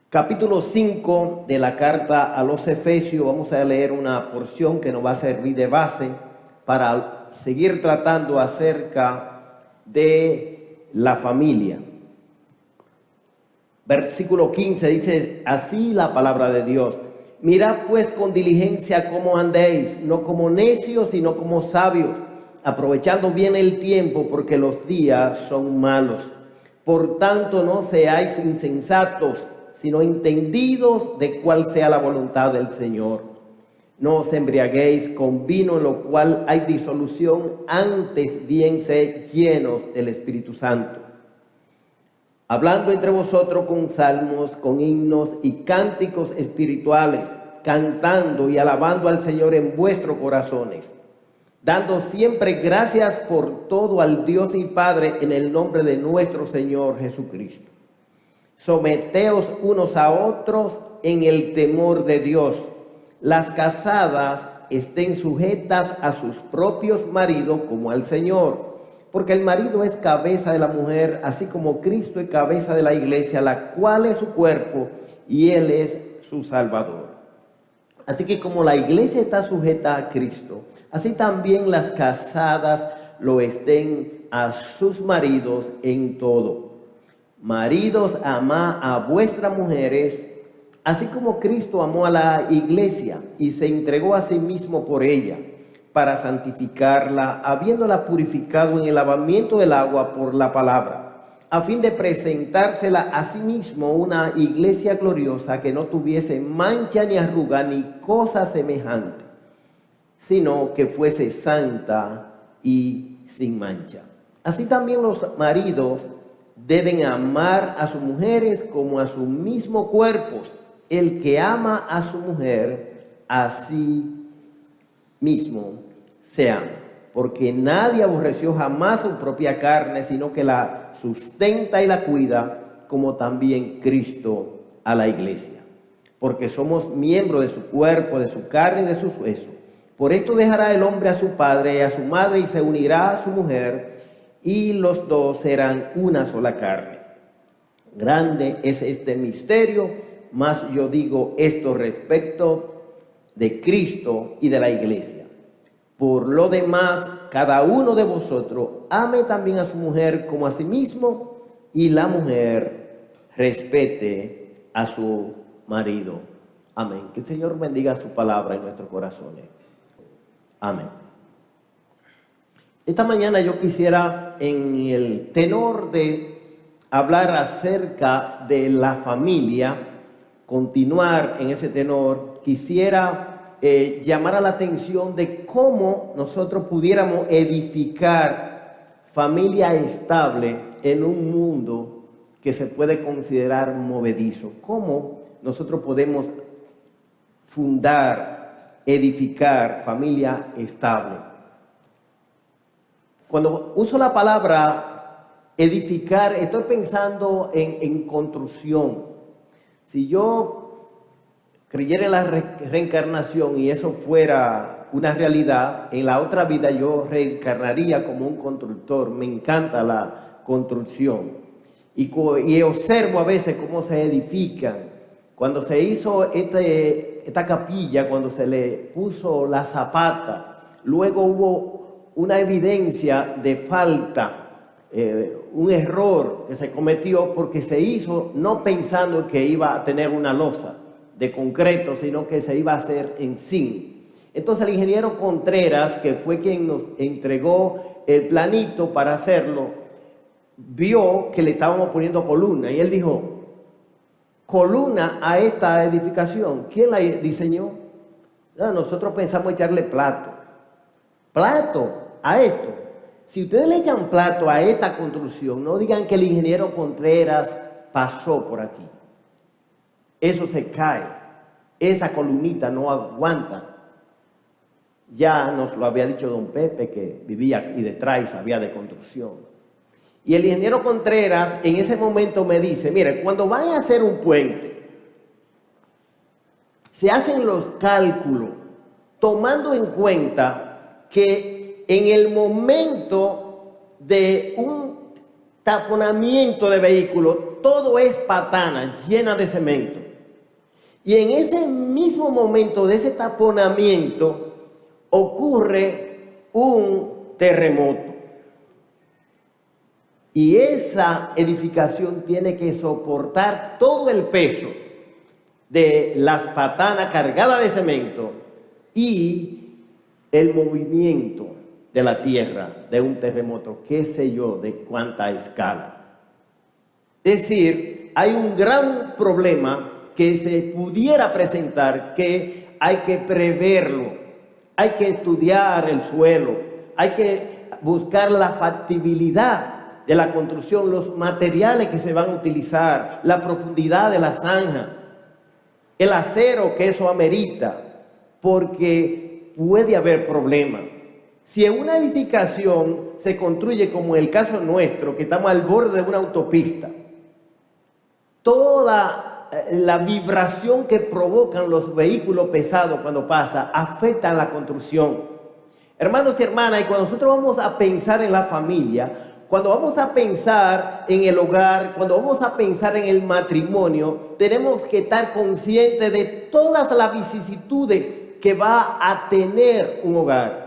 Capítulo 5 de la carta a los Efesios. Vamos a leer una porción que nos va a servir de base para seguir tratando acerca de la familia. Versículo 15 dice así la palabra de Dios: mirad pues con diligencia cómo andéis, no como necios, sino como sabios, aprovechando bien el tiempo, porque los días son malos. Por tanto, no seáis insensatos, sino entendidos de cuál sea la voluntad del Señor. No os embriaguéis con vino, en lo cual hay disolución, antes bien sed llenos del Espíritu Santo, hablando entre vosotros con salmos, con himnos y cánticos espirituales, cantando y alabando al Señor en vuestros corazones, dando siempre gracias por todo al Dios y Padre en el nombre de nuestro Señor Jesucristo. Someteos unos a otros en el temor de Dios. Las casadas estén sujetas a sus propios maridos como al Señor, porque el marido es cabeza de la mujer, así como Cristo es cabeza de la iglesia, la cual es su cuerpo y Él es su Salvador. Así que como la iglesia está sujeta a Cristo, así también las casadas lo estén a sus maridos en todo. Maridos, amad a vuestras mujeres, así como Cristo amó a la iglesia y se entregó a sí mismo por ella, para santificarla, habiéndola purificado en el lavamiento del agua por la palabra, a fin de presentársela a sí mismo una iglesia gloriosa, que no tuviese mancha ni arruga ni cosa semejante, sino que fuese santa y sin mancha. Así también los maridos deben amar a sus mujeres como a su mismo cuerpo. El que ama a su mujer, a sí mismo se ama, porque nadie aborreció jamás su propia carne, sino que la sustenta y la cuida, como también Cristo a la iglesia, porque somos miembros de su cuerpo, de su carne y de sus huesos. Por esto dejará el hombre a su padre y a su madre, y se unirá a su mujer, y los dos serán una sola carne. Grande es este misterio, mas yo digo esto respecto de Cristo y de la iglesia. Por lo demás, cada uno de vosotros ame también a su mujer como a sí mismo, y la mujer respete a su marido. Amén. Que el Señor bendiga su palabra en nuestros corazones. Amén. Esta mañana yo quisiera, en el tenor de hablar acerca de la familia, continuar en ese tenor, quisiera llamar a la atención de cómo nosotros pudiéramos edificar familia estable en un mundo que se puede considerar movedizo. Cómo nosotros podemos fundar, edificar familia estable. Cuando uso la palabra edificar, estoy pensando en construcción. Si yo creyera en la reencarnación y eso fuera una realidad, en la otra vida yo reencarnaría como un constructor. Me encanta la construcción. Y observo a veces cómo se edifican. Cuando se hizo esta capilla, cuando se le puso la zapata, luego hubo una evidencia de falta, un error que se cometió porque se hizo no pensando que iba a tener una losa de concreto, sino que se iba a hacer en zinc. Entonces el ingeniero Contreras, que fue quien nos entregó el planito para hacerlo, vio que le estábamos poniendo columna y él dijo: columna a esta edificación, ¿quién la diseñó? No, nosotros pensamos echarle plato a esto. Si ustedes le echan plato a esta construcción, no digan que el ingeniero Contreras pasó por aquí. Eso se cae, esa columnita no aguanta. Ya nos lo había dicho don Pepe, que vivía aquí detrás y sabía de construcción. Y el ingeniero Contreras en ese momento me dice: mire, cuando van a hacer un puente, se hacen los cálculos tomando en cuenta que en el momento de un taponamiento de vehículos todo es patana llena de cemento. Y en ese mismo momento de ese taponamiento ocurre un terremoto. Y esa edificación tiene que soportar todo el peso de las patanas cargadas de cemento y el movimiento de la tierra de un terremoto, qué sé yo, de cuánta escala. Es decir, hay un gran problema que se pudiera presentar, que hay que preverlo, hay que estudiar el suelo, hay que buscar la factibilidad de la construcción, los materiales que se van a utilizar, la profundidad de la zanja, el acero que eso amerita, porque puede haber problemas. Si en una edificación se construye como en el caso nuestro, que estamos al borde de una autopista, toda la vibración que provocan los vehículos pesados cuando pasa afecta a la construcción. Hermanos y hermanas, y cuando nosotros vamos a pensar en la familia, cuando vamos a pensar en el hogar, cuando vamos a pensar en el matrimonio, tenemos que estar conscientes de todas las vicisitudes que va a tener un hogar.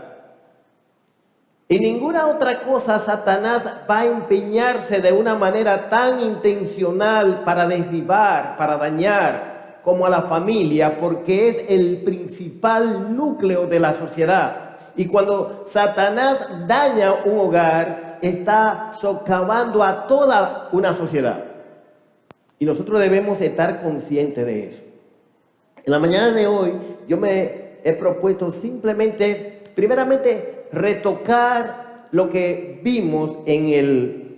En ninguna otra cosa Satanás va a empeñarse de una manera tan intencional para derribar, para dañar, como a la familia, porque es el principal núcleo de la sociedad. Y cuando Satanás daña un hogar, está socavando a toda una sociedad. Y nosotros debemos estar conscientes de eso. En la mañana de hoy yo me he propuesto simplemente, primeramente, retocar lo que vimos en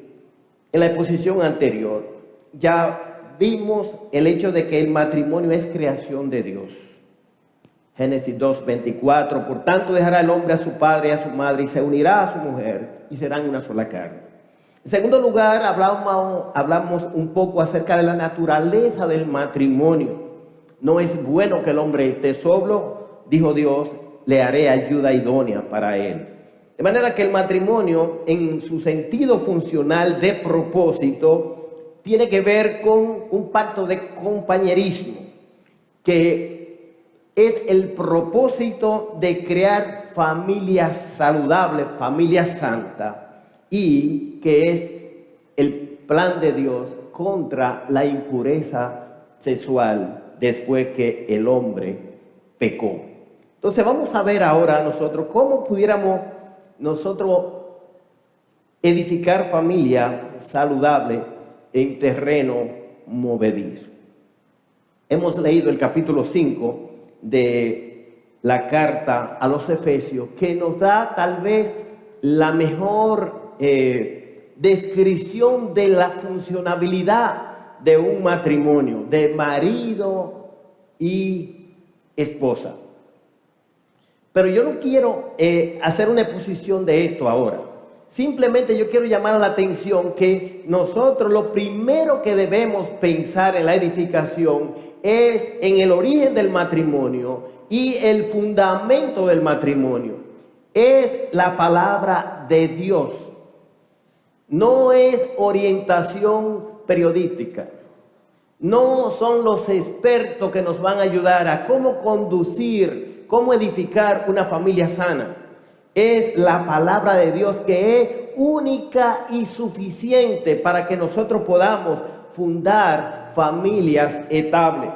la exposición anterior. Ya vimos el hecho de que el matrimonio es creación de Dios. Génesis 2:24, por tanto dejará el hombre a su padre y a su madre y se unirá a su mujer y serán una sola carne. En segundo lugar, hablamos un poco acerca de la naturaleza del matrimonio. No es bueno que el hombre esté solo, dijo Dios, le haré ayuda idónea para él. De manera que el matrimonio, en su sentido funcional de propósito, tiene que ver con un pacto de compañerismo, que es el propósito de crear familias saludables, familias santas, y que es el plan de Dios contra la impureza sexual después que el hombre pecó. Entonces vamos a ver ahora nosotros cómo pudiéramos nosotros edificar familia saludable en terreno movedizo. Hemos leído el capítulo 5 de la carta a los Efesios, que nos da tal vez la mejor descripción de la funcionabilidad de un matrimonio, de marido y esposa. Pero yo no quiero hacer una exposición de esto ahora. Simplemente yo quiero llamar la atención que nosotros lo primero que debemos pensar en la edificación es en el origen del matrimonio y el fundamento del matrimonio. Es la palabra de Dios. No es orientación periodística. No son los expertos que nos van a ayudar a cómo conducir, cómo edificar una familia sana. Es la palabra de Dios que es única y suficiente para que nosotros podamos fundar familias estables.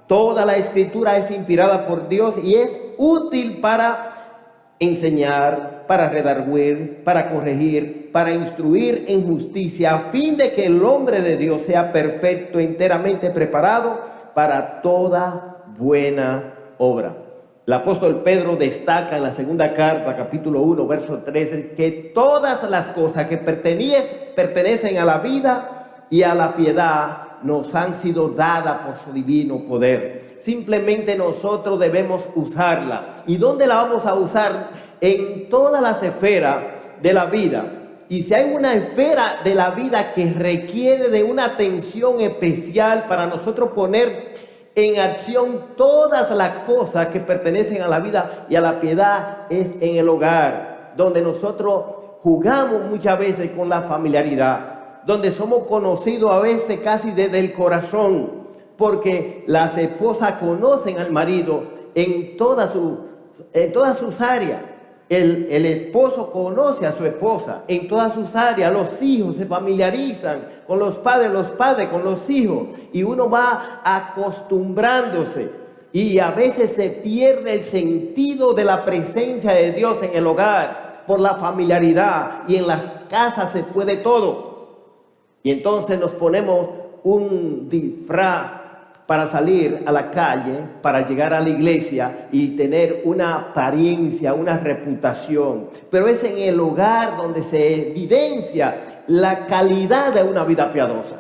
Toda la escritura es inspirada por Dios y es útil para enseñar, para redarguir, para corregir, para instruir en justicia, a fin de que el hombre de Dios sea perfecto, enteramente preparado para toda buena obra. El apóstol Pedro destaca en la segunda carta, capítulo 1, verso 13, que todas las cosas que pertenecen a la vida y a la piedad nos han sido dadas por su divino poder. Simplemente nosotros debemos usarla. ¿Y dónde la vamos a usar? En todas las esferas de la vida. Y si hay una esfera de la vida que requiere de una atención especial para nosotros poner en acción todas las cosas que pertenecen a la vida y a la piedad, es en el hogar, donde nosotros jugamos muchas veces con la familiaridad, donde somos conocidos a veces casi desde el corazón, porque las esposas conocen al marido en todas sus áreas. El esposo conoce a su esposa en todas sus áreas. Los hijos se familiarizan con los padres con los hijos, y uno va acostumbrándose, y a veces se pierde el sentido de la presencia de Dios en el hogar por la familiaridad, y en las casas se puede todo, y entonces nos ponemos un disfraz para salir a la calle, para llegar a la iglesia y tener una apariencia, una reputación. Pero es en el hogar donde se evidencia la calidad de una vida piadosa.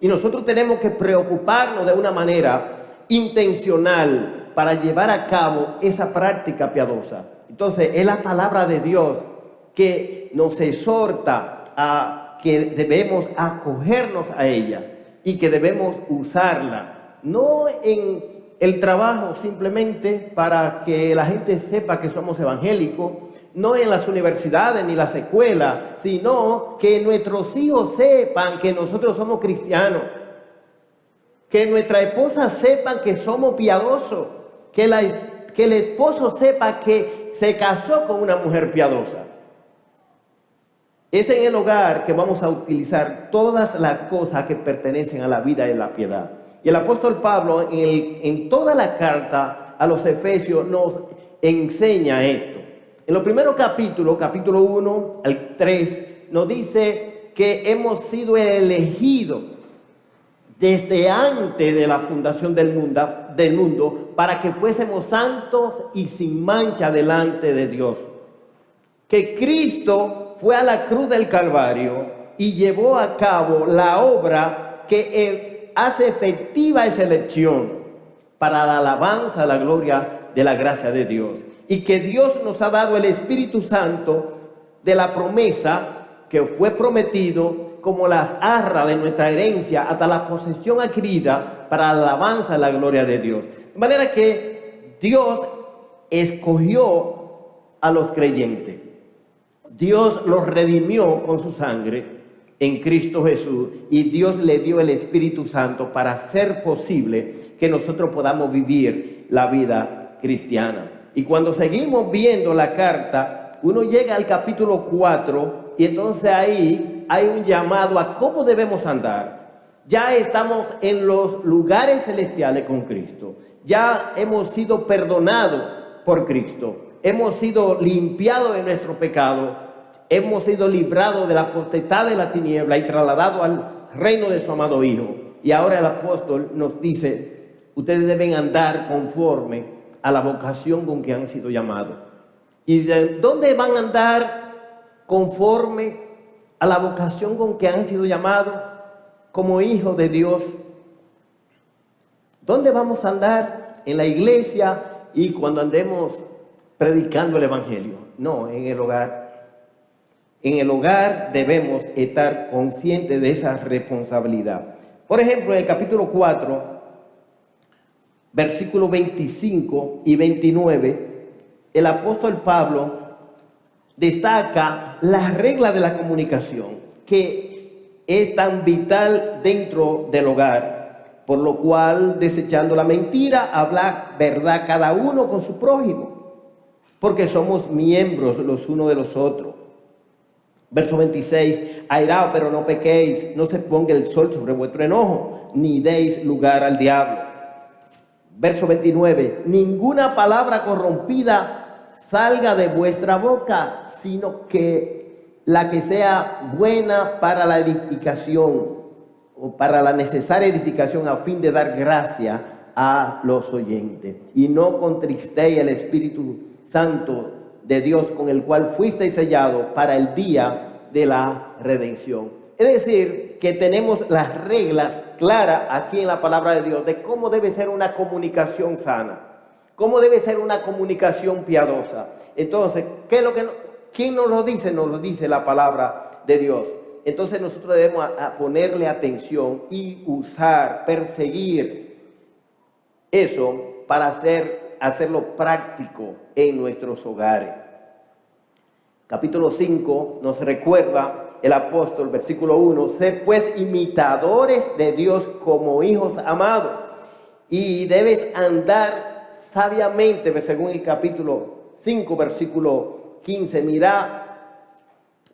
Y nosotros tenemos que preocuparnos de una manera intencional para llevar a cabo esa práctica piadosa. Entonces, es la palabra de Dios que nos exhorta a que debemos acogernos a ella y que debemos usarla. No en el trabajo simplemente para que la gente sepa que somos evangélicos, no en las universidades ni las escuelas, sino que nuestros hijos sepan que nosotros somos cristianos, que nuestra esposa sepa que somos piadosos, que el esposo sepa que se casó con una mujer piadosa. Es en el hogar que vamos a utilizar todas las cosas que pertenecen a la vida y la piedad. Y el apóstol Pablo en toda la carta a los Efesios nos enseña esto. En los primeros capítulos, capítulo 1 al 3, nos dice que hemos sido elegidos desde antes de la fundación del mundo para que fuésemos santos y sin mancha delante de Dios. Que Cristo fue a la cruz del Calvario y llevó a cabo la obra que hace efectiva esa elección para la alabanza, la gloria de la gracia de Dios. Y que Dios nos ha dado el Espíritu Santo de la promesa que fue prometido como las arras de nuestra herencia hasta la posesión adquirida para la alabanza, la gloria de Dios. De manera que Dios escogió a los creyentes. Dios los redimió con su sangre en Cristo Jesús, y Dios le dio el Espíritu Santo para hacer posible que nosotros podamos vivir la vida cristiana. Y cuando seguimos viendo la carta, uno llega al capítulo 4 y entonces ahí hay un llamado a cómo debemos andar. Ya estamos en los lugares celestiales con Cristo. Ya hemos sido perdonados por Cristo. Hemos sido limpiados de nuestro pecado. Hemos sido librados de la potestad de la tiniebla y trasladados al reino de su amado Hijo. Y ahora el apóstol nos dice, ustedes deben andar conforme a la vocación con que han sido llamados. ¿Y de dónde van a andar conforme a la vocación con que han sido llamados? Como hijos de Dios. ¿Dónde vamos a andar? En la iglesia y cuando andemos predicando el evangelio. No, en el hogar. En el hogar debemos estar conscientes de esa responsabilidad. Por ejemplo, en el capítulo 4, versículos 25 y 29, el apóstol Pablo destaca las reglas de la comunicación, que es tan vital dentro del hogar, por lo cual, desechando la mentira, habla verdad cada uno con su prójimo, porque somos miembros los unos de los otros. Verso 26, airaos, pero no pequéis, no se ponga el sol sobre vuestro enojo, ni deis lugar al diablo. Verso 29, ninguna palabra corrompida salga de vuestra boca, sino que la que sea buena para la edificación, o para la necesaria edificación, a fin de dar gracia a los oyentes. Y no contristéis el Espíritu Santo de Dios, con el cual fuisteis sellados para el día de la redención. Es decir, que tenemos las reglas claras aquí en la palabra de Dios de cómo debe ser una comunicación sana, cómo debe ser una comunicación piadosa. Entonces, ¿quién nos lo dice? Nos lo dice la palabra de Dios. Entonces nosotros debemos ponerle atención y usar, perseguir eso para hacerlo práctico en nuestros hogares. Capítulo 5 nos recuerda el apóstol, versículo 1, sed pues imitadores de Dios como hijos amados, y debes andar sabiamente, según el capítulo 5, versículo 15, mirad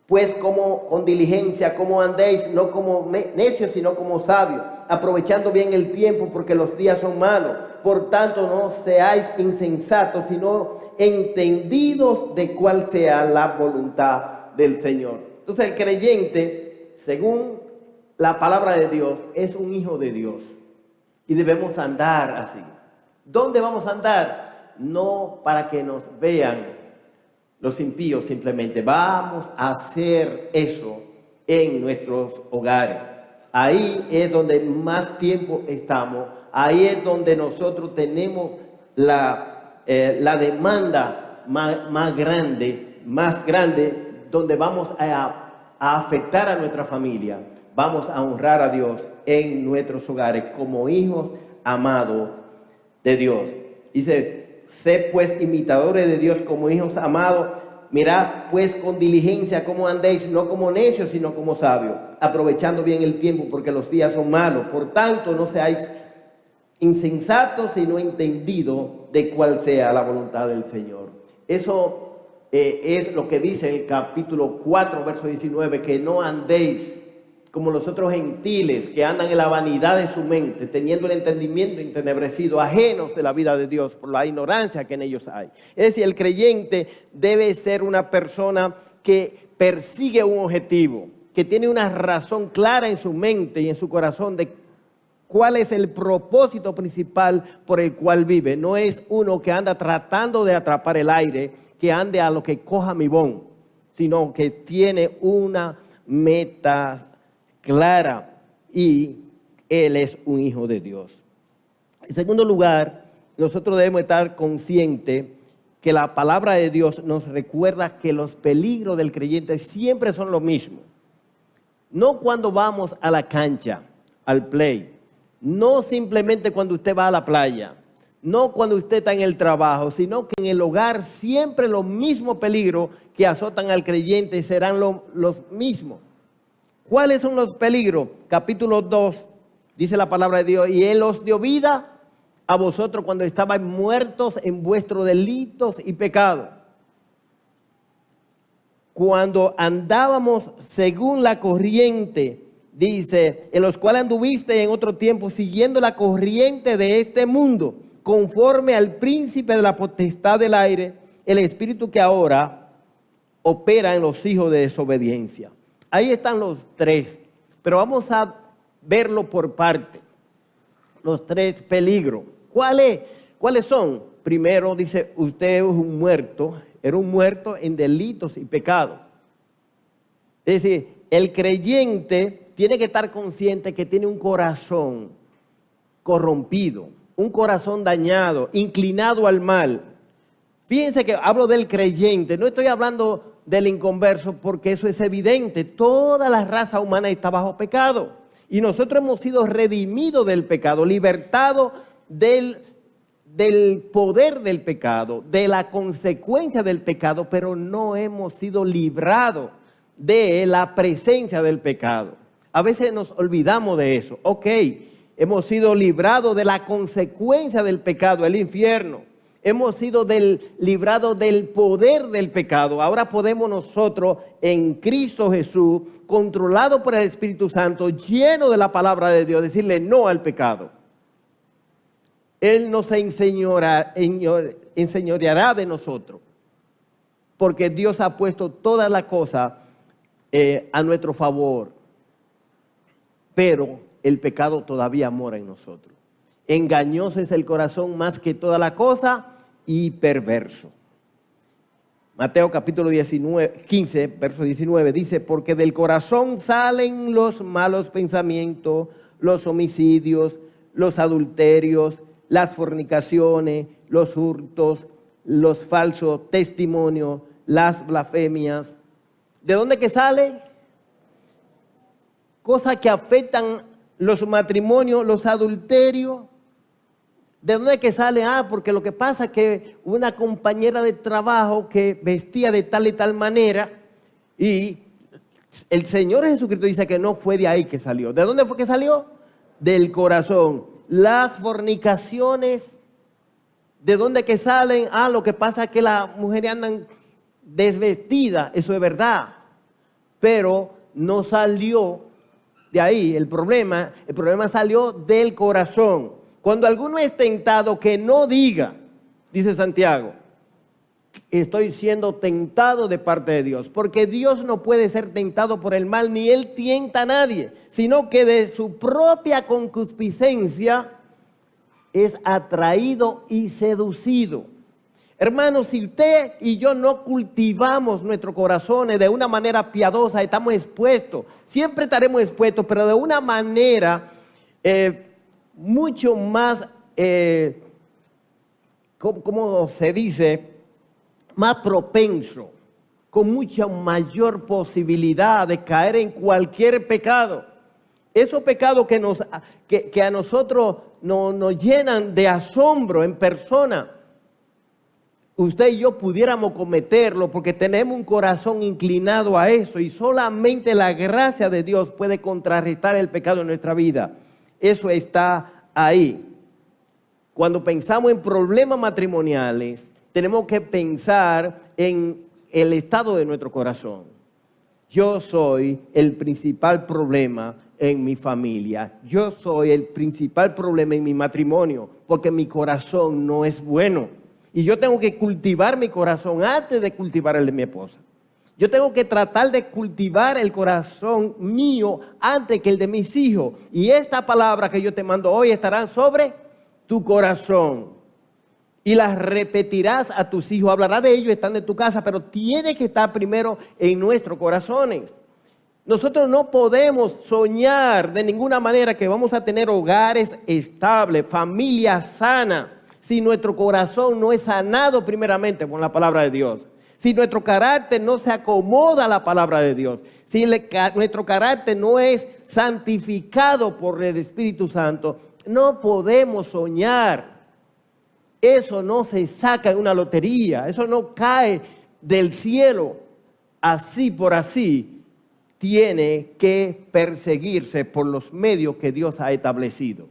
pues como con diligencia, como andéis, no como necios, sino como sabios, aprovechando bien el tiempo, porque los días son malos. Por tanto, no seáis insensatos, sino entendidos de cuál sea la voluntad del Señor. Entonces, el creyente, según la palabra de Dios, es un hijo de Dios y debemos andar así. ¿Dónde vamos a andar? No para que nos vean los impíos, simplemente vamos a hacer eso en nuestros hogares. Ahí es donde más tiempo estamos. Ahí es donde nosotros tenemos la demanda más grande, donde vamos a afectar a nuestra familia. Vamos a honrar a Dios en nuestros hogares como hijos amados de Dios. Dice, sed pues imitadores de Dios como hijos amados. Mirad pues con diligencia cómo andéis, no como necios, sino como sabios, aprovechando bien el tiempo, porque los días son malos. Por tanto, no seáis insensatos, sino entendidos de cuál sea la voluntad del Señor. Eso es lo que dice el capítulo 4, verso 19, que no andéis como los otros gentiles que andan en la vanidad de su mente, teniendo el entendimiento entenebrecido, ajenos de la vida de Dios por la ignorancia que en ellos hay. Es decir, el creyente debe ser una persona que persigue un objetivo, que tiene una razón clara en su mente y en su corazón de cuál es el propósito principal por el cual vive. No es uno que anda tratando de atrapar el aire, que ande a lo que coja mi bon, sino que tiene una meta clara y él es un hijo de Dios. En segundo lugar, nosotros debemos estar conscientes que la palabra de Dios nos recuerda que los peligros del creyente siempre son los mismos. No cuando vamos a la cancha, al play, no simplemente cuando usted va a la playa, no cuando usted está en el trabajo, sino que en el hogar siempre los mismos peligros que azotan al creyente serán los mismos. ¿Cuáles son los peligros? Capítulo 2, dice la palabra de Dios, y Él os dio vida a vosotros cuando estabais muertos en vuestros delitos y pecados. Cuando andábamos según la corriente, dice, en los cuales anduviste en otro tiempo, siguiendo la corriente de este mundo, conforme al príncipe de la potestad del aire, el espíritu que ahora opera en los hijos de desobediencia. Ahí están los tres, pero vamos a verlo por parte. Los tres peligros. ¿Cuáles son? Primero dice, usted es un muerto, era un muerto en delitos y pecados. Es decir, el creyente tiene que estar consciente que tiene un corazón corrompido, un corazón dañado, inclinado al mal. Fíjense que hablo del creyente, no estoy hablando del inconverso, porque eso es evidente. Toda la raza humana está bajo pecado y nosotros hemos sido redimidos del pecado, libertados del poder del pecado, de la consecuencia del pecado, pero no hemos sido librados de la presencia del pecado. A veces nos olvidamos de eso. Ok, hemos sido librados de la consecuencia del pecado, el infierno. Hemos sido librados del poder del pecado. Ahora podemos nosotros en Cristo Jesús, controlados por el Espíritu Santo, lleno de la palabra de Dios, decirle no al pecado. Él nos enseñoreará de nosotros, porque Dios ha puesto todas las cosas a nuestro favor, pero el pecado todavía mora en nosotros. Engañoso es el corazón más que toda la cosa y perverso. Mateo capítulo 15, verso 19 dice, porque del corazón salen los malos pensamientos, los homicidios, los adulterios, las fornicaciones, los hurtos, los falsos testimonios, las blasfemias. ¿De dónde que sale? Cosas que afectan los matrimonios, los adulterios. ¿De dónde que sale? Porque lo que pasa es que una compañera de trabajo que vestía de tal y tal manera y El Señor Jesucristo dice que no fue de ahí que salió. ¿De dónde fue que salió? Del corazón. Las fornicaciones, ¿de dónde que salen? Lo que pasa es que las mujeres andan desvestidas, eso es verdad. Pero no salió de ahí el problema salió del corazón. Cuando alguno es tentado, que no diga, dice Santiago, estoy siendo tentado de parte de Dios, porque Dios no puede ser tentado por el mal, ni Él tienta a nadie, sino que de su propia concupiscencia es atraído y seducido. Hermanos, si usted y yo no cultivamos nuestros corazones de una manera piadosa, estamos expuestos, siempre estaremos expuestos, pero de una manera mucho más, ¿cómo se dice? Más propenso, con mucha mayor posibilidad de caer en cualquier pecado. Esos pecados que a nosotros nos llenan de asombro en persona, usted y yo pudiéramos cometerlo porque tenemos un corazón inclinado a eso, y solamente la gracia de Dios puede contrarrestar el pecado en nuestra vida. Eso está ahí. Cuando pensamos en problemas matrimoniales, tenemos que pensar en el estado de nuestro corazón. Yo soy el principal problema en mi familia. Yo soy el principal problema en mi matrimonio, porque mi corazón no es bueno. Y yo tengo que cultivar mi corazón antes de cultivar el de mi esposa. Yo tengo que tratar de cultivar el corazón mío antes que el de mis hijos. Y esta palabra que yo te mando hoy estará sobre tu corazón. Y las repetirás a tus hijos. Hablarás de ellos estando en tu casa, pero tiene que estar primero en nuestros corazones. Nosotros no podemos soñar de ninguna manera que vamos a tener hogares estables, familia sana, si nuestro corazón no es sanado primeramente con la palabra de Dios. Si nuestro carácter no se acomoda a la palabra de Dios. Si nuestro carácter no es santificado por el Espíritu Santo, no podemos soñar. Eso no se saca en una lotería. Eso no cae del cielo así por así. Tiene que perseguirse por los medios que Dios ha establecido.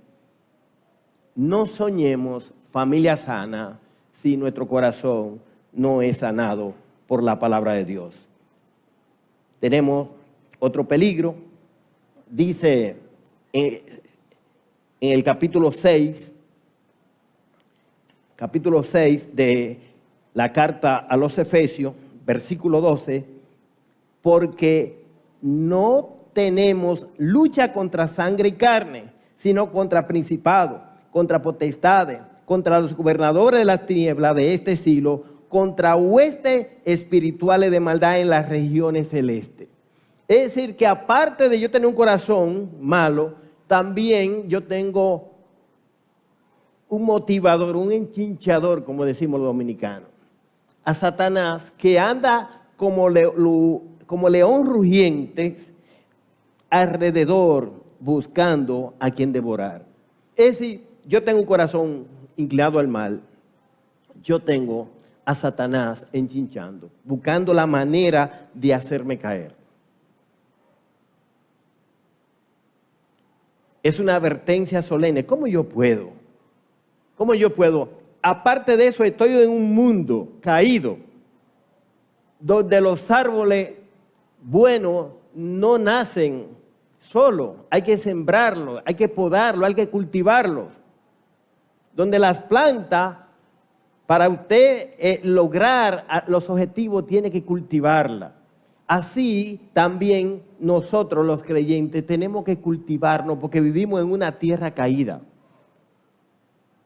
No soñemos familia sana si nuestro corazón no es sanado por la palabra de Dios. Tenemos otro peligro. Dice en el capítulo 6 de la carta a los Efesios, versículo 12, porque no tenemos lucha contra sangre y carne, sino contra principados, contra potestades, contra los gobernadores de las tinieblas de este siglo, contra huestes espirituales de maldad en las regiones celestes. Es decir, que aparte de yo tener un corazón malo, también yo tengo un motivador, un enchinchador, como decimos los dominicanos, a Satanás, que anda como león rugiente alrededor buscando a quien devorar. Es decir, yo tengo un corazón inclinado al mal. Yo tengo a Satanás enchinchando, buscando la manera de hacerme caer. Es una advertencia solemne. ¿Cómo yo puedo? ¿Cómo yo puedo? Aparte de eso, estoy en un mundo caído, donde los árboles buenos no nacen solos. Hay que sembrarlos, hay que podarlos, hay que cultivarlos. Donde las plantas, para usted lograr los objetivos, tiene que cultivarlas. Así también nosotros los creyentes tenemos que cultivarnos, porque vivimos en una tierra caída.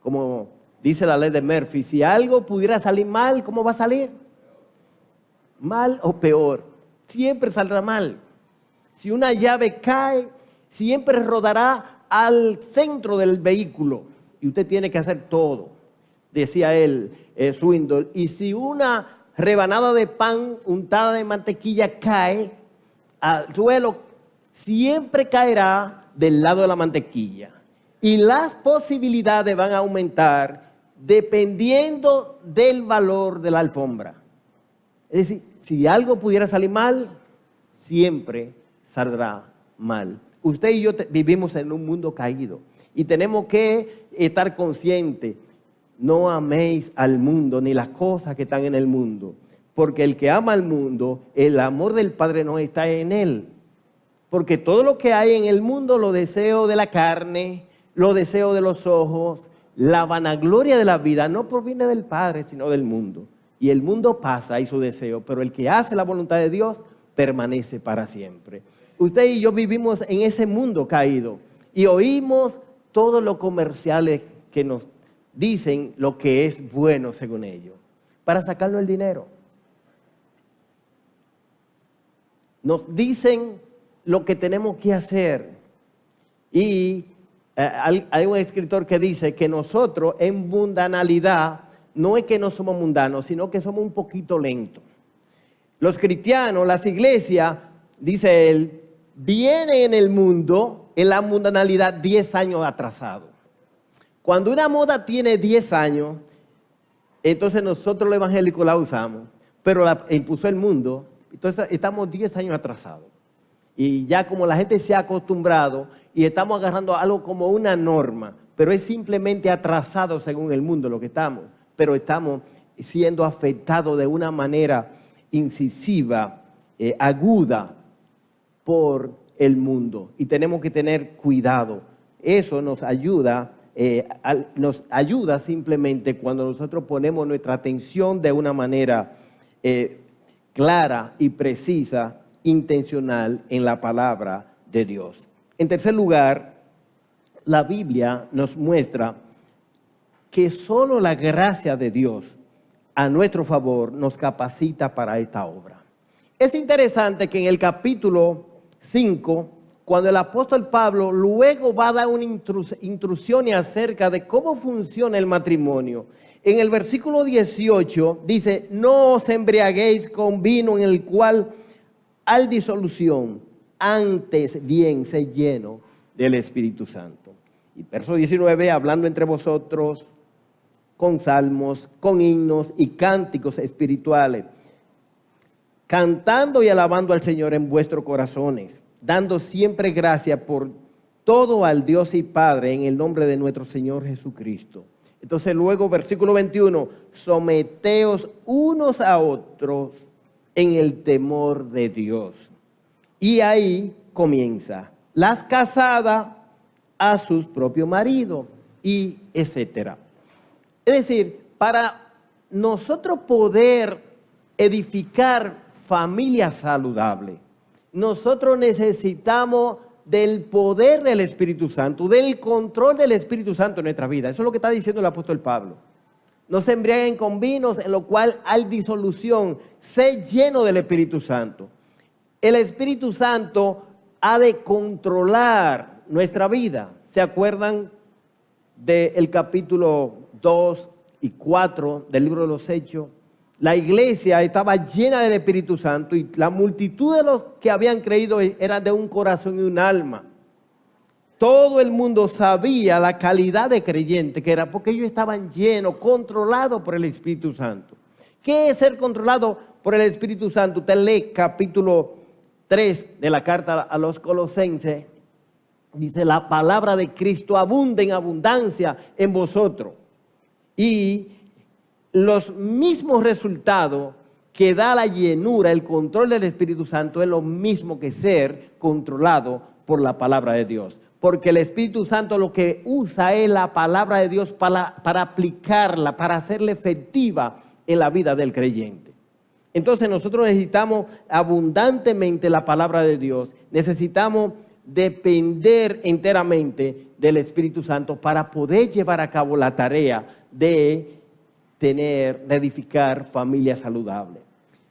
Como dice la ley de Murphy, si algo pudiera salir mal, ¿cómo va a salir? Mal o peor. Siempre saldrá mal. Si una llave cae, siempre rodará al centro del vehículo. Y usted tiene que hacer todo, decía él, Swindoll. Y si una rebanada de pan untada de mantequilla cae al suelo, siempre caerá del lado de la mantequilla. Y las posibilidades van a aumentar dependiendo del valor de la alfombra. Es decir, si algo pudiera salir mal, siempre saldrá mal. Usted y yo vivimos en un mundo caído y tenemos que estar conscientes. No améis al mundo ni las cosas que están en el mundo, porque el que ama al mundo, el amor del Padre no está en él. Porque todo lo que hay en el mundo, los deseos de la carne, los deseos de los ojos, la vanagloria de la vida, no proviene del Padre, sino del mundo. Y el mundo pasa y su deseo, pero el que hace la voluntad de Dios permanece para siempre. Usted y yo vivimos en ese mundo caído y oímos todos los comerciales que nos dicen lo que es bueno según ellos, para sacarnos el dinero. Nos dicen lo que tenemos que hacer. Y hay un escritor que dice que nosotros en mundanalidad no es que no somos mundanos, sino que somos un poquito lentos. Los cristianos, las iglesias, dice él, vienen en el mundo, en la mundanalidad, 10 años atrasado. Cuando una moda tiene 10 años, entonces nosotros los evangélicos la usamos, pero la impuso el mundo, entonces estamos 10 años atrasados. Y ya como la gente se ha acostumbrado y estamos agarrando algo como una norma, pero es simplemente atrasado según el mundo lo que estamos, pero estamos siendo afectados de una manera incisiva, aguda por el mundo y tenemos que tener cuidado. Eso nos ayuda simplemente cuando nosotros ponemos nuestra atención de una manera clara y precisa, intencional en la palabra de Dios. En tercer lugar, la Biblia nos muestra que solo la gracia de Dios a nuestro favor nos capacita para esta obra. Es interesante que en el capítulo 5, cuando el apóstol Pablo luego va a dar una instrucción acerca de cómo funciona el matrimonio, en el versículo 18 dice, no os embriaguéis con vino en el cual hay disolución, antes bien se lleno del Espíritu Santo. Y verso 19, hablando entre vosotros con salmos, con himnos y cánticos espirituales, cantando y alabando al Señor en vuestros corazones, dando siempre gracia por todo al Dios y Padre en el nombre de nuestro Señor Jesucristo. Entonces luego versículo 21, someteos unos a otros en el temor de Dios. Y ahí comienza, las casadas a sus propios maridos y etcétera. Es decir, para nosotros poder edificar familias saludables, nosotros necesitamos del poder del Espíritu Santo, del control del Espíritu Santo en nuestra vida. Eso es lo que está diciendo el apóstol Pablo. No se embriaguen con vinos en lo cual hay disolución. Sé lleno del Espíritu Santo. El Espíritu Santo ha de controlar nuestra vida. ¿Se acuerdan del capítulo 2 y 4 del libro de los Hechos? La iglesia estaba llena del Espíritu Santo y la multitud de los que habían creído era de un corazón y un alma. Todo el mundo sabía la calidad de creyente que era porque ellos estaban llenos, controlados por el Espíritu Santo. ¿Qué es ser controlado por el Espíritu Santo? Usted lee capítulo 3 de la carta a los Colosenses. Dice, la palabra de Cristo abunda en abundancia en vosotros. Y los mismos resultados que da la llenura, el control del Espíritu Santo es lo mismo que ser controlado por la palabra de Dios. Porque el Espíritu Santo lo que usa es la palabra de Dios para aplicarla, para hacerla efectiva en la vida del creyente. Entonces nosotros necesitamos abundantemente la palabra de Dios. Necesitamos depender enteramente del Espíritu Santo para poder llevar a cabo la tarea de edificar familias saludables.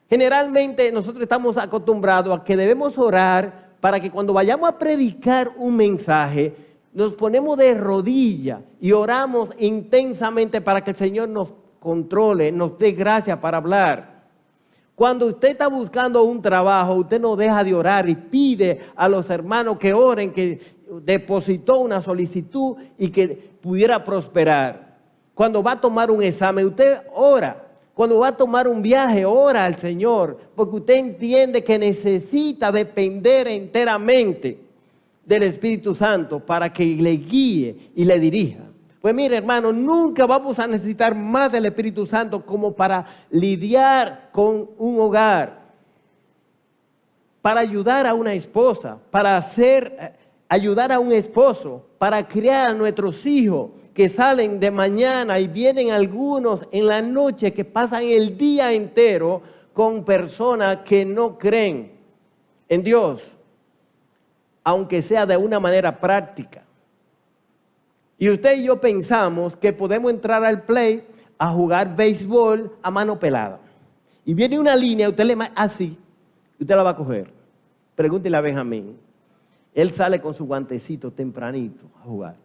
Generalmente nosotros estamos acostumbrados a que debemos orar para que cuando vayamos a predicar un mensaje, nos ponemos de rodillas y oramos intensamente para que el Señor nos controle, nos dé gracia para hablar. Cuando usted está buscando un trabajo, usted no deja de orar y pide a los hermanos que oren, que depositó una solicitud y que pudiera prosperar. Cuando va a tomar un examen, usted ora Cuando va a tomar un viaje, ora al Señor, porque usted entiende que necesita depender enteramente del Espíritu Santo para que le guíe y le dirija. Pues mire, hermano, nunca vamos a necesitar más del Espíritu Santo como para lidiar con un hogar, para ayudar a una esposa, para ayudar a un esposo, para criar a nuestros hijos que salen de mañana y vienen algunos en la noche, que pasan el día entero con personas que no creen en Dios, aunque sea de una manera práctica. Y usted y yo pensamos que podemos entrar al play a jugar béisbol a mano pelada. Y viene una línea, usted le manda así, usted la va a coger. Pregúntele a Benjamín. Él sale con su guantecito tempranito a jugar.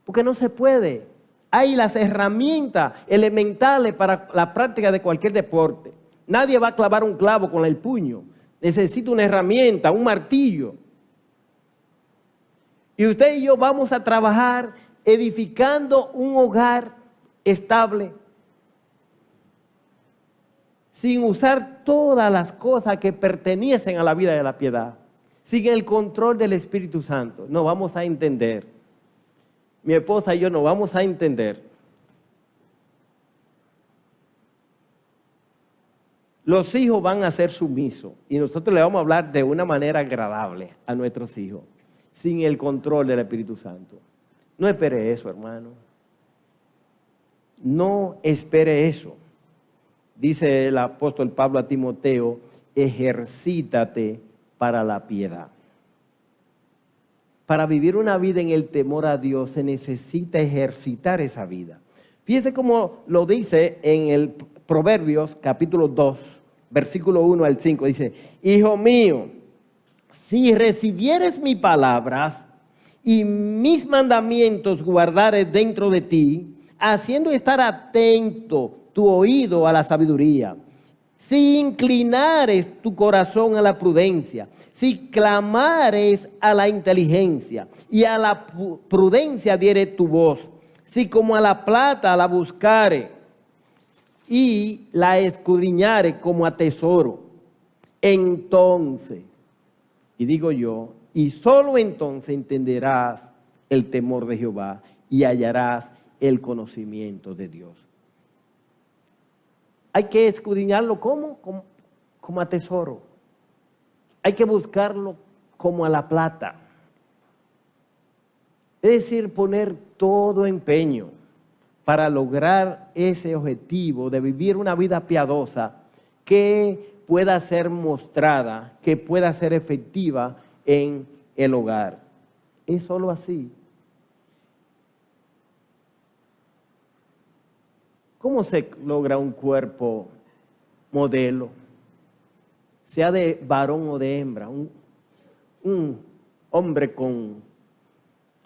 Porque no se puede. Hay las herramientas elementales para la práctica de cualquier deporte. Nadie va a clavar un clavo con el puño. Necesita una herramienta, un martillo. Y usted y yo vamos a trabajar edificando un hogar estable, sin usar todas las cosas que pertenecen a la vida de la piedad, sin el control del Espíritu Santo. No vamos a entender. Mi esposa y yo no vamos a entender. Los hijos van a ser sumisos y nosotros le vamos a hablar de una manera agradable a nuestros hijos, sin el control del Espíritu Santo. No espere eso, hermano. No espere eso. Dice el apóstol Pablo a Timoteo, ejercítate para la piedad. Para vivir una vida en el temor a Dios se necesita ejercitar esa vida. Fíjese cómo lo dice en el Proverbios capítulo 2, versículo 1 al 5. Dice, hijo mío, si recibieres mis palabras y mis mandamientos guardares dentro de ti, haciendo estar atento tu oído a la sabiduría, si inclinares tu corazón a la prudencia, si clamares a la inteligencia y a la prudencia diere tu voz, si como a la plata la buscare y la escudriñare como a tesoro, entonces, y digo yo, y solo entonces entenderás el temor de Jehová y hallarás el conocimiento de Dios. Hay que escudriñarlo como a tesoro. Hay que buscarlo como a la plata. Es decir, poner todo empeño para lograr ese objetivo de vivir una vida piadosa que pueda ser mostrada, que pueda ser efectiva en el hogar. Es solo así. ¿Cómo se logra un cuerpo modelo? Sea de varón o de hembra, un hombre con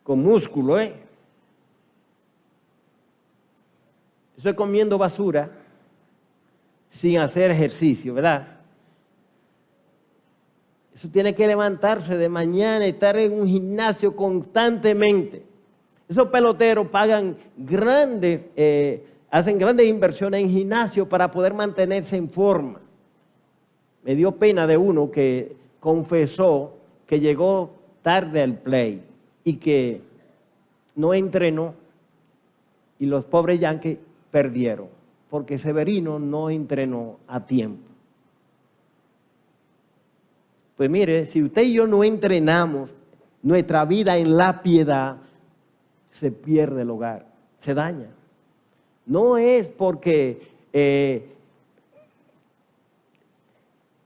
músculo, Eso es comiendo basura sin hacer ejercicio, ¿verdad? Eso tiene que levantarse de mañana y estar en un gimnasio constantemente. Esos peloteros pagan hacen grandes inversiones en gimnasio para poder mantenerse en forma. Me dio pena de uno que confesó que llegó tarde al play y que no entrenó y los pobres Yankees perdieron porque Severino no entrenó a tiempo. Pues mire, si usted y yo no entrenamos nuestra vida en la piedad, se pierde el hogar, se daña. No es porque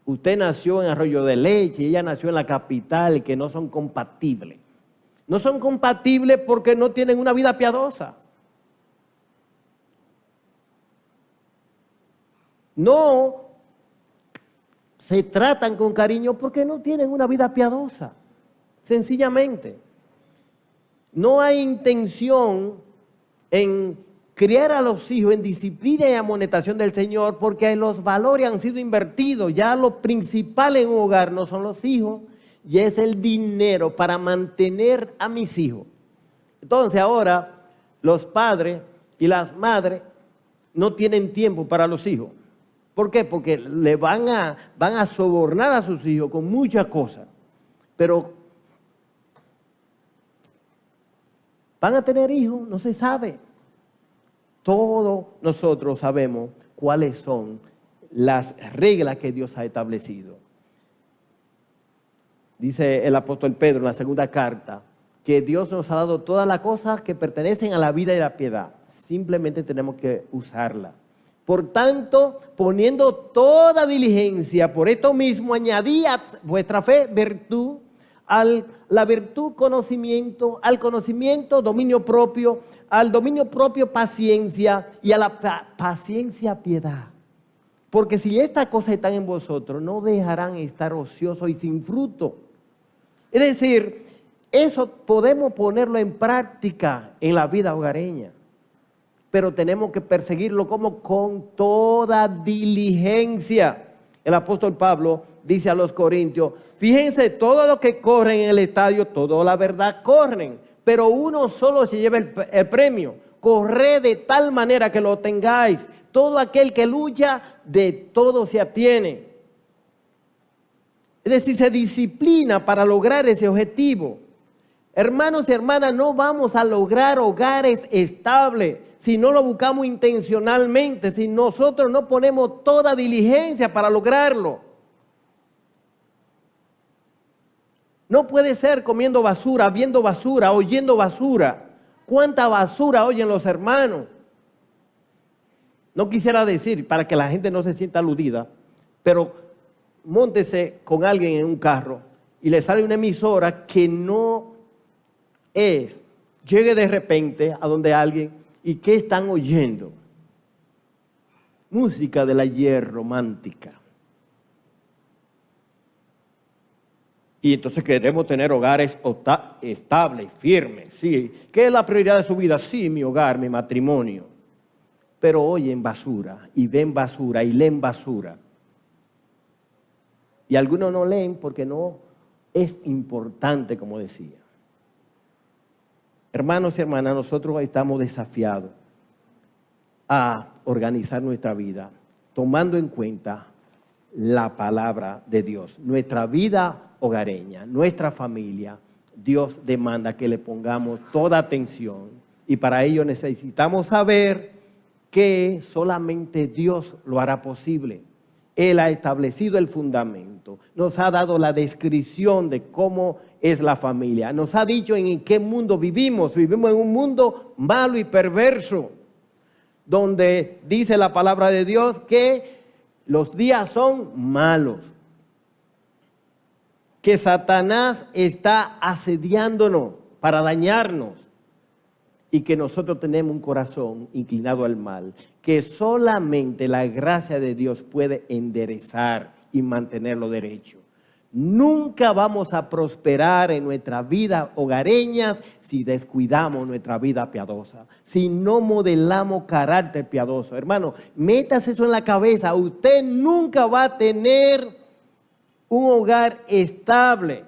usted nació en Arroyo de Leche y ella nació en la capital, que no son compatibles. No son compatibles porque no tienen una vida piadosa. No se tratan con cariño porque no tienen una vida piadosa. Sencillamente. No hay intención en criar a los hijos en disciplina y amonestación del Señor porque los valores han sido invertidos. Ya lo principal en un hogar no son los hijos, y es el dinero para mantener a mis hijos. Entonces ahora los padres y las madres no tienen tiempo para los hijos. ¿Por qué? Porque le van a sobornar a sus hijos con muchas cosas. Pero ¿van a tener hijos? No se sabe. Todos nosotros sabemos cuáles son las reglas que Dios ha establecido. Dice el apóstol Pedro en la segunda carta que Dios nos ha dado todas las cosas que pertenecen a la vida y la piedad. Simplemente tenemos que usarla. Por tanto, poniendo toda diligencia, por esto mismo, añadid a vuestra fe virtud, a la virtud conocimiento, al conocimiento dominio propio, al dominio propio paciencia y a la paciencia piedad. Porque si estas cosas están en vosotros, no dejarán estar ociosos y sin fruto. Es decir, eso podemos ponerlo en práctica en la vida hogareña. Pero tenemos que perseguirlo como con toda diligencia. El apóstol Pablo dice a los corintios, fíjense, todos los que corren en el estadio, toda la verdad corren, pero uno solo se lleva el premio. Corred de tal manera que lo tengáis. Todo aquel que lucha, de todo se atiene. Es decir, se disciplina para lograr ese objetivo. Hermanos y hermanas, no vamos a lograr hogares estables si no lo buscamos intencionalmente, si nosotros no ponemos toda diligencia para lograrlo. No puede ser comiendo basura, viendo basura, oyendo basura. ¿Cuánta basura oyen los hermanos? No quisiera decir, para que la gente no se sienta aludida, pero móntese con alguien en un carro y le sale una emisora que no es, llegue de repente a donde alguien y ¿qué están oyendo? Música del ayer romántica. Y entonces queremos tener hogares estables, firmes, sí. ¿Qué es la prioridad de su vida? Sí, mi hogar, mi matrimonio. Pero oyen basura y ven basura y leen basura. Y algunos no leen porque no es importante, como decía. Hermanos y hermanas, nosotros estamos desafiados a organizar nuestra vida tomando en cuenta la palabra de Dios. Nuestra vida hogareña, nuestra familia, Dios demanda que le pongamos toda atención y para ello necesitamos saber que solamente Dios lo hará posible. Él ha establecido el fundamento, nos ha dado la descripción de cómo es la familia, nos ha dicho en qué mundo vivimos. Vivimos en un mundo malo y perverso, donde dice la palabra de Dios que los días son malos, que Satanás está asediándonos para dañarnos y que nosotros tenemos un corazón inclinado al mal, que solamente la gracia de Dios puede enderezar y mantenerlo derecho. Nunca vamos a prosperar en nuestra vida hogareñas si descuidamos nuestra vida piadosa, si no modelamos carácter piadoso. Hermano, métase eso en la cabeza. Usted nunca va a tener un hogar estable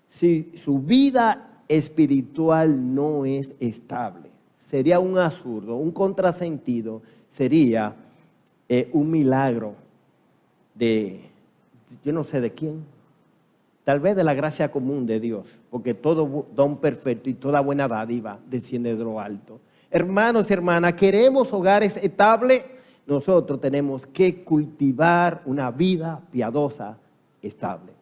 si su vida espiritual no es estable. Sería un absurdo, un contrasentido, sería un milagro de, yo no sé de quién, tal vez de la gracia común de Dios, porque todo don perfecto y toda buena dádiva desciende de lo alto. Hermanos y hermanas, queremos hogares estables, nosotros tenemos que cultivar una vida piadosa estable.